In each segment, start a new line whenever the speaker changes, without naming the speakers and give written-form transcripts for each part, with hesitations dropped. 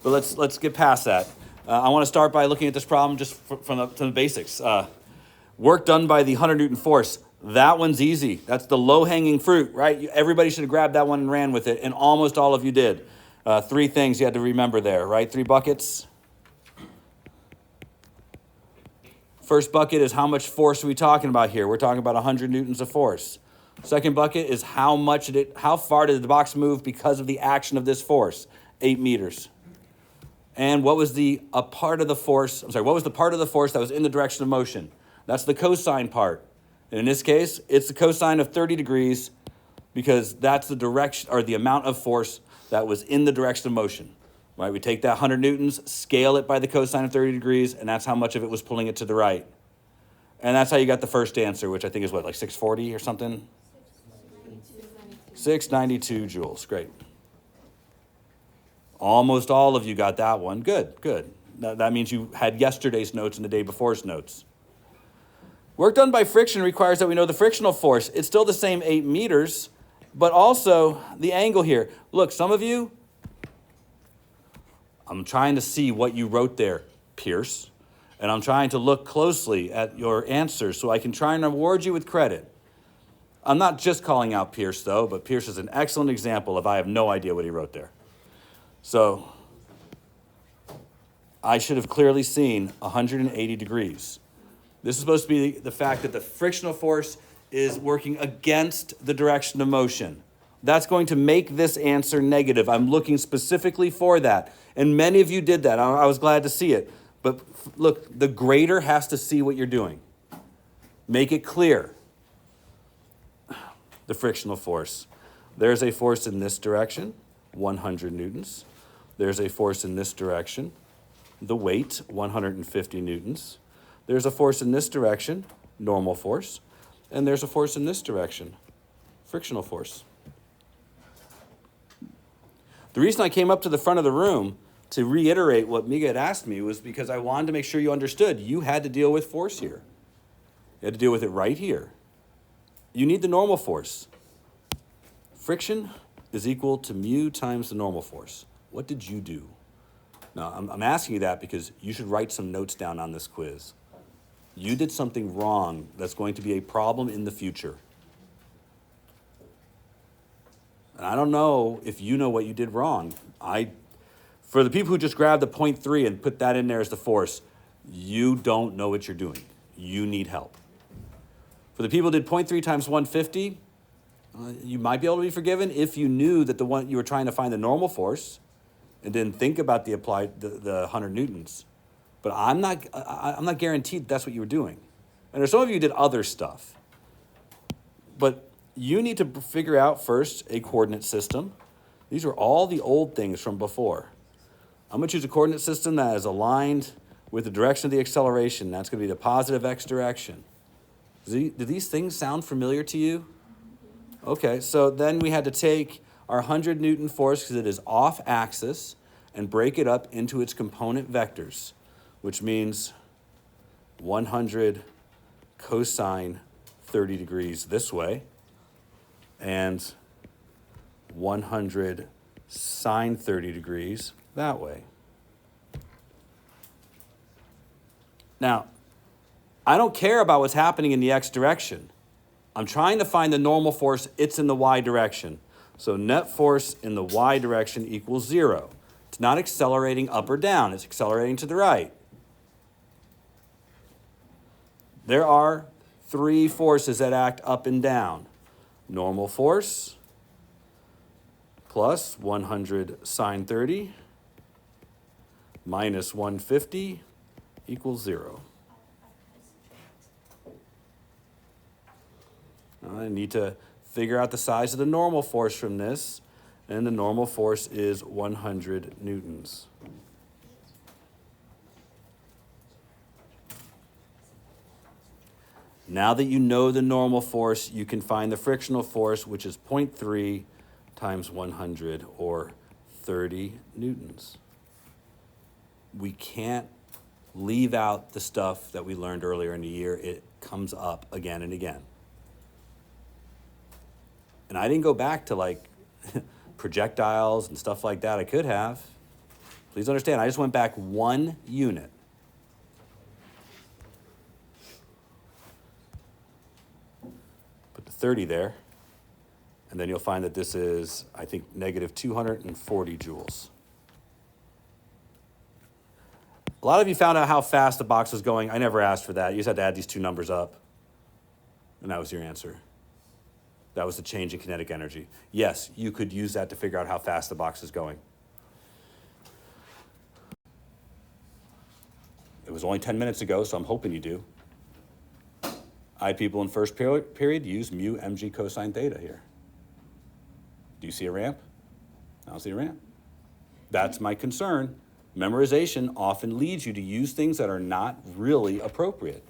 But let's get past that. I want to start by looking at this problem just from the basics. Work done by the 100 Newton force. That one's easy. That's the low-hanging fruit, right? Everybody should have grabbed that one and ran with it, and almost all of you did. 3 things you had to remember there, right? 3 buckets. First bucket is how much force are we talking about here? We're talking about 100 newtons of force. Second bucket is how far did the box move because of the action of this force? 8 meters. And what was the part of the force that was in the direction of motion? That's the cosine part. And in this case, it's the cosine of 30 degrees because that's the direction or the amount of force that was in the direction of motion. Right? We take that 100 newtons, scale it by the cosine of 30 degrees, and that's how much of it was pulling it to the right. And that's how you got the first answer, which I think is what, like 640 or something? 692 joules. Great. Almost all of you got that one. Good. That means you had yesterday's notes and the day before's notes. Work done by friction requires that we know the frictional force. It's still the same 8 meters, but also the angle here. Look, some of you, I'm trying to see what you wrote there, Pierce, and I'm trying to look closely at your answers so I can try and reward you with credit. I'm not just calling out Pierce, though, but Pierce is an excellent example of I have no idea what he wrote there. So I should have clearly seen 180 degrees. This is supposed to be the fact that the frictional force is working against the direction of motion. That's going to make this answer negative. I'm looking specifically for that. And many of you did that. I was glad to see it. But look, the grader has to see what you're doing. Make it clear. The frictional force. There's a force in this direction, 100 newtons. There's a force in this direction, the weight, 150 newtons. There's a force in this direction, normal force. And there's a force in this direction, frictional force. The reason I came up to the front of the room to reiterate what Miga had asked me was because I wanted to make sure you understood you had to deal with force here. You had to deal with it right here. You need the normal force. Friction is equal to mu times the normal force. What did you do? Now, I'm asking you that because you should write some notes down on this quiz. You did something wrong that's going to be a problem in the future. And I don't know if you know what you did wrong. For the people who just grabbed the 0.3 and put that in there as the force, you don't know what you're doing. You need help. For the people who did 0.3 times 150, you might be able to be forgiven if you knew that you were trying to find the normal force and didn't think about the 100 newtons. But I'm not guaranteed that's what you were doing. And there's some of you who did other stuff. But you need to figure out first a coordinate system. These are all the old things from before. I'm going to choose a coordinate system that is aligned with the direction of the acceleration. That's going to be the positive x direction. Do these things sound familiar to you? Okay, so then we had to take our 100 Newton force, because it is off axis, and break it up into its component vectors, which means 100 cosine 30 degrees this way, and 100 sine 30 degrees that way. Now, I don't care about what's happening in the x direction. I'm trying to find the normal force. It's in the y direction. So net force in the y direction equals 0. It's not accelerating up or down. It's accelerating to the right. There are 3 forces that act up and down. Normal force plus 100 sine 30 minus 150 equals 0. I need to figure out the size of the normal force from this, and the normal force is 100 newtons. Now that you know the normal force, you can find the frictional force, which is 0.3 times 100, or 30 newtons. We can't leave out the stuff that we learned earlier in the year. It comes up again and again. And I didn't go back to like projectiles and stuff like that. I could have. Please understand, I just went back 1 unit. Put the 30 there. And then you'll find that this is, I think, negative 240 joules. A lot of you found out how fast the box was going. I never asked for that. You just had to add these two numbers up. And that was your answer. That was the change in kinetic energy. Yes, you could use that to figure out how fast the box is going. It was only 10 minutes ago, so I'm hoping you do. I people in first period use mu mg cosine theta here. Do you see a ramp? I don't see a ramp. That's my concern. Memorization often leads you to use things that are not really appropriate.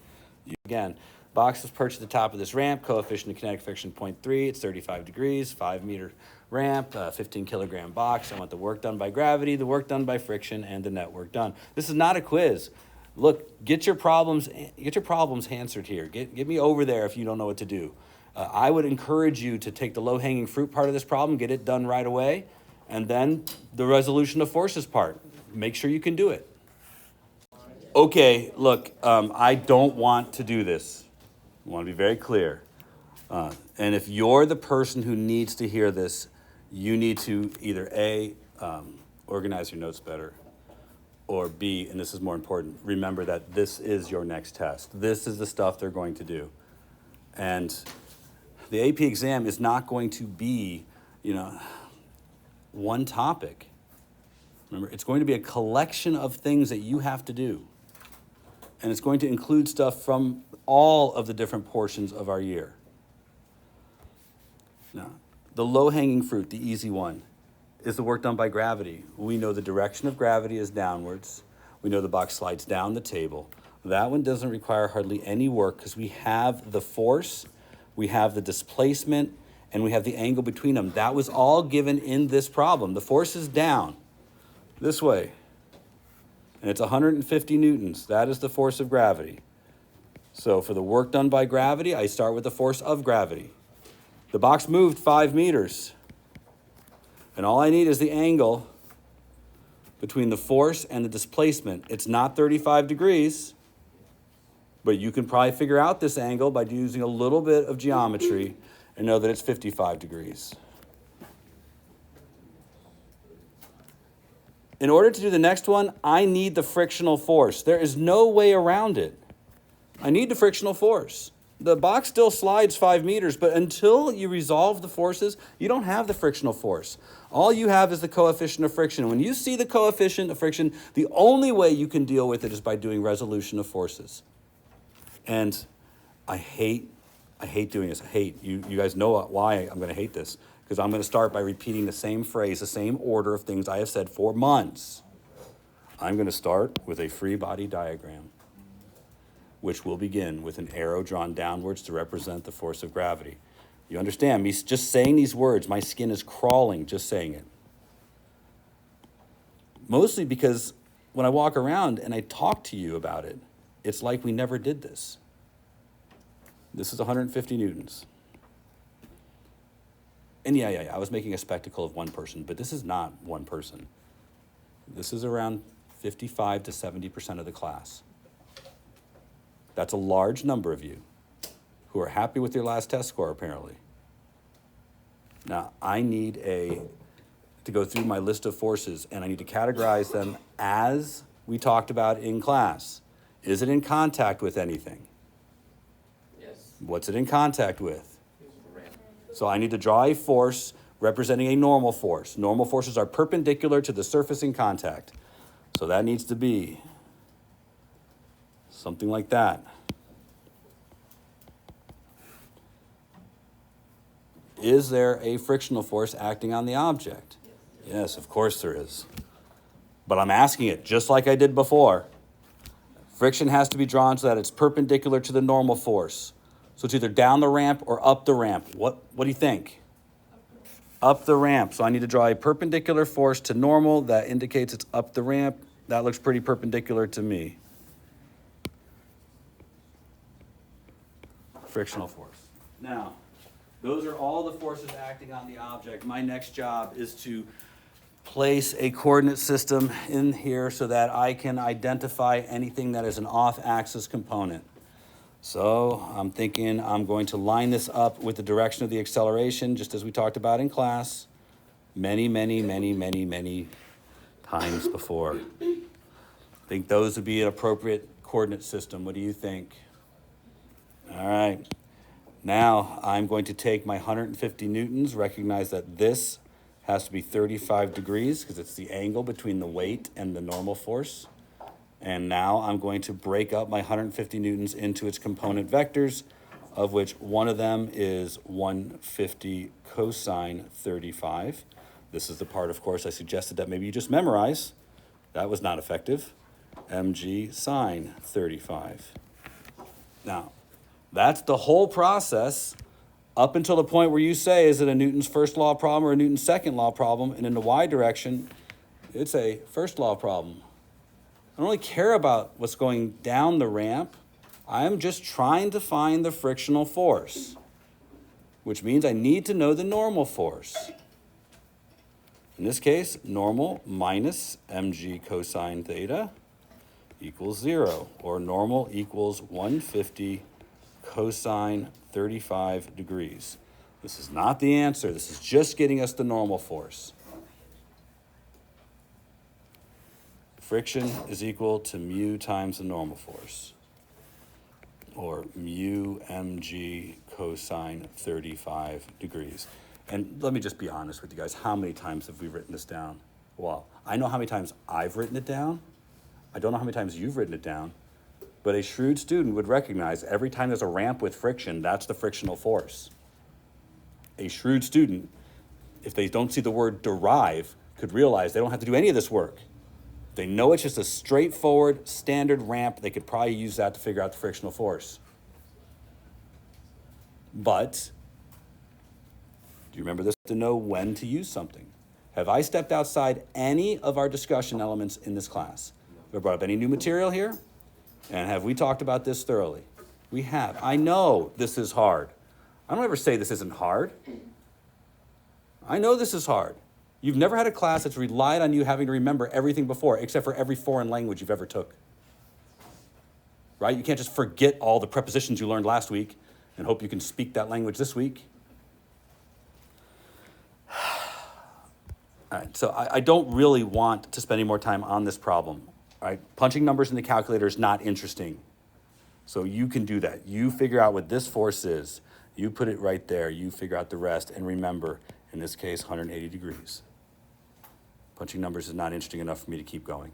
Again, box is perched at the top of this ramp, coefficient of kinetic friction 0.3, it's 35 degrees, 5-meter ramp, 15-kilogram box. I want the work done by gravity, the work done by friction, and the net work done. This is not a quiz. Look, get your problems answered here. Get me over there if you don't know what to do. I would encourage you to take the low-hanging fruit part of this problem, get it done right away, and then the resolution of forces part. Make sure you can do it. Okay, look, I don't want to do this. I want to be very clear. And if you're the person who needs to hear this, you need to either A, organize your notes better, or B, and this is more important, remember that this is your next test. This is the stuff they're going to do. And the AP exam is not going to be, one topic. Remember, it's going to be a collection of things that you have to do. And it's going to include stuff from all of the different portions of our year. Now, the low-hanging fruit, the easy one, is the work done by gravity. We know the direction of gravity is downwards. We know the box slides down the table. That one doesn't require hardly any work because we have the force, we have the displacement, and we have the angle between them. That was all given in this problem. The force is down this way, and it's 150 newtons. That is the force of gravity. So for the work done by gravity, I start with the force of gravity. The box moved 5 meters, and all I need is the angle between the force and the displacement. It's not 35 degrees, but you can probably figure out this angle by using a little bit of geometry and know that it's 55 degrees. In order to do the next one, I need the frictional force. There is no way around it. I need the frictional force. The box still slides 5 meters, but until you resolve the forces, you don't have the frictional force. All you have is the coefficient of friction. When you see the coefficient of friction, the only way you can deal with it is by doing resolution of forces. And I hate doing this. You guys know why I'm going to hate this. Because I'm going to start by repeating the same phrase, the same order of things I have said for months. I'm going to start with a free body diagram, which will begin with an arrow drawn downwards to represent the force of gravity. You understand, me just saying these words, my skin is crawling just saying it. Mostly because when I walk around and I talk to you about it, it's like we never did this. This is 150 newtons. And yeah, I was making a spectacle of one person, but this is not one person. This is around 55 to 70% of the class. That's a large number of you who are happy with your last test score, apparently. Now, I need to go through my list of forces, and I need to categorize them as we talked about in class. Is it in contact with anything?
Yes.
What's it in contact with? So I need to draw a force representing a normal force. Normal forces are perpendicular to the surface in contact. So that needs to be something like that. Is there a frictional force acting on the object? Yes, of course there is. But I'm asking it just like I did before. Friction has to be drawn so that it's perpendicular to the normal force. So it's either down the ramp or up the ramp. What do you think? Up the ramp. So I need to draw a perpendicular force to normal. That indicates it's up the ramp. That looks pretty perpendicular to me. Frictional force. Now, those are all the forces acting on the object. My next job is to place a coordinate system in here so that I can identify anything that is an off-axis component. So I'm thinking I'm going to line this up with the direction of the acceleration, just as we talked about in class many times before. I think those would be an appropriate coordinate system. What do you think? All right. Now I'm going to take my 150 newtons, recognize that this has to be 35 degrees because it's the angle between the weight and the normal force. And now I'm going to break up my 150 newtons into its component vectors, of which one of them is 150 cosine 35. This is the part, of course, I suggested that maybe you just memorize. That was not effective. mg sine 35. Now, that's the whole process up until the point where you say, is it a Newton's first law problem or a Newton's second law problem? And in the y direction, it's a first law problem. I don't really care about what's going down the ramp. I'm just trying to find the frictional force, which means I need to know the normal force. In this case, normal minus mg cosine theta equals 0, or normal equals 150 cosine 35 degrees. This is not the answer. This is just getting us the normal force. Friction is equal to mu times the normal force, or mu mg cosine 35 degrees. And let me just be honest with you guys. How many times have we written this down? Well, I know how many times I've written it down. I don't know how many times you've written it down. But a shrewd student would recognize every time there's a ramp with friction, that's the frictional force. A shrewd student, if they don't see the word derive, could realize they don't have to do any of this work. They know it's just a straightforward, standard ramp. They could probably use that to figure out the frictional force. But, do you remember this? To know when to use something. Have I stepped outside any of our discussion elements in this class? Have I brought up any new material here? And have we talked about this thoroughly? We have. I know this is hard. I don't ever say this isn't hard. I know this is hard. You've never had a class that's relied on you having to remember everything before, except for every foreign language you've ever took. Right? You can't just forget all the prepositions you learned last week and hope you can speak that language this week. All right, so I don't really want to spend any more time on this problem. All right, punching numbers in the calculator is not interesting. So you can do that. You figure out what this force is. You put it right there. You figure out the rest. And remember, in this case, 180 degrees. Punching numbers is not interesting enough for me to keep going.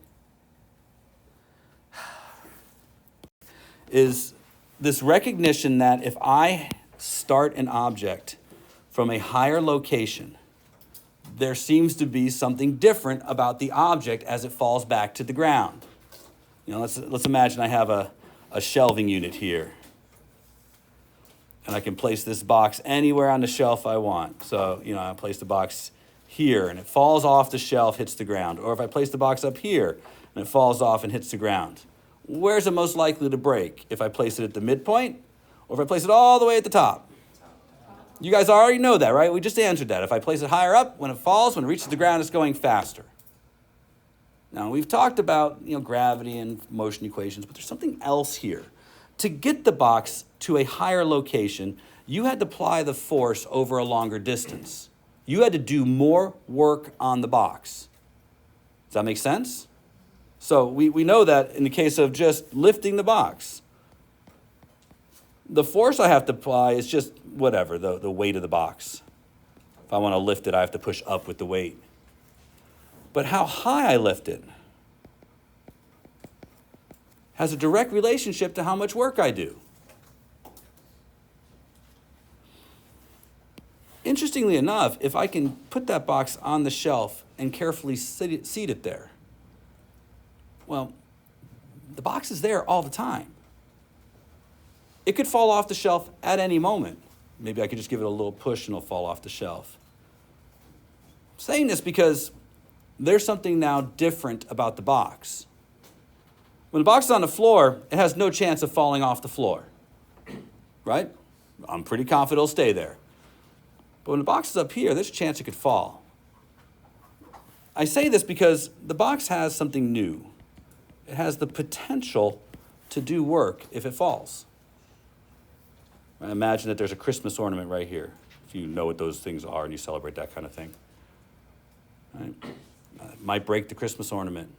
Is this recognition that if I start an object from a higher location, there seems to be something different about the object as it falls back to the ground. You know, let's imagine I have a shelving unit here. And I can place this box anywhere on the shelf I want. So, you know, I place the box here and it falls off the shelf, hits the ground. Or if I place the box up here and it falls off and hits the ground. Where's it most likely to break? If I place it at the midpoint or if I place it all the way at the top? You guys already know that, right? We just answered that. If I place it higher up, when it falls, when it reaches the ground, it's going faster. Now, we've talked about, you know, gravity and motion equations, but there's something else here. To get the box to a higher location, you had to apply the force over a longer distance. You had to do more work on the box. Does that make sense? So we know that in the case of just lifting the box, the force I have to apply is just whatever, the weight of the box. If I want to lift it, I have to push up with the weight. But how high I lift it has a direct relationship to how much work I do. Interestingly enough, if I can put that box on the shelf and carefully seat it there, well, the box is there all the time. It could fall off the shelf at any moment. Maybe I could just give it a little push and it'll fall off the shelf. I'm saying this because there's something now different about the box. When the box is on the floor, it has no chance of falling off the floor, right? I'm pretty confident it'll stay there. But when the box is up here, there's a chance it could fall. I say this because the box has something new. It has the potential to do work if it falls. Imagine that there's a Christmas ornament right here, if you know what those things are and you celebrate that kind of thing. Right? It might break the Christmas ornament.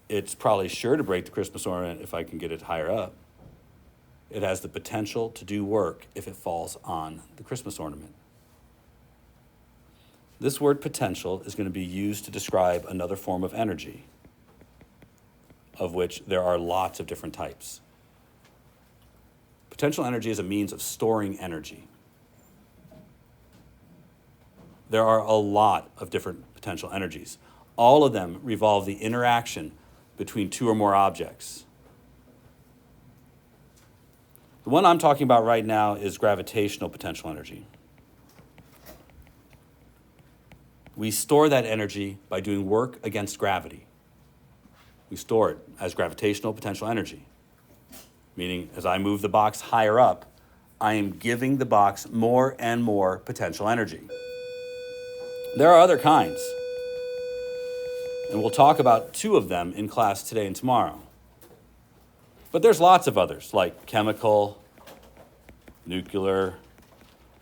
It's probably sure to break the Christmas ornament if I can get it higher up. It has the potential to do work if it falls on the Christmas ornament. This word potential is going to be used to describe another form of energy, of which there are lots of different types. Potential energy is a means of storing energy. There are a lot of different potential energies. All of them revolve the interaction between two or more objects. The one I'm talking about right now is gravitational potential energy. We store that energy by doing work against gravity. We store it as gravitational potential energy, meaning as I move the box higher up, I am giving the box more and more potential energy. There are other kinds, and we'll talk about two of them in class today and tomorrow. But there's lots of others, like chemical, nuclear.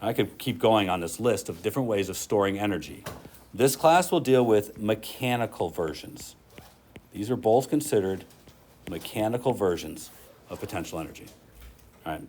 I could keep going on this list of different ways of storing energy. This class will deal with mechanical versions. These are both considered mechanical versions of potential energy. All right.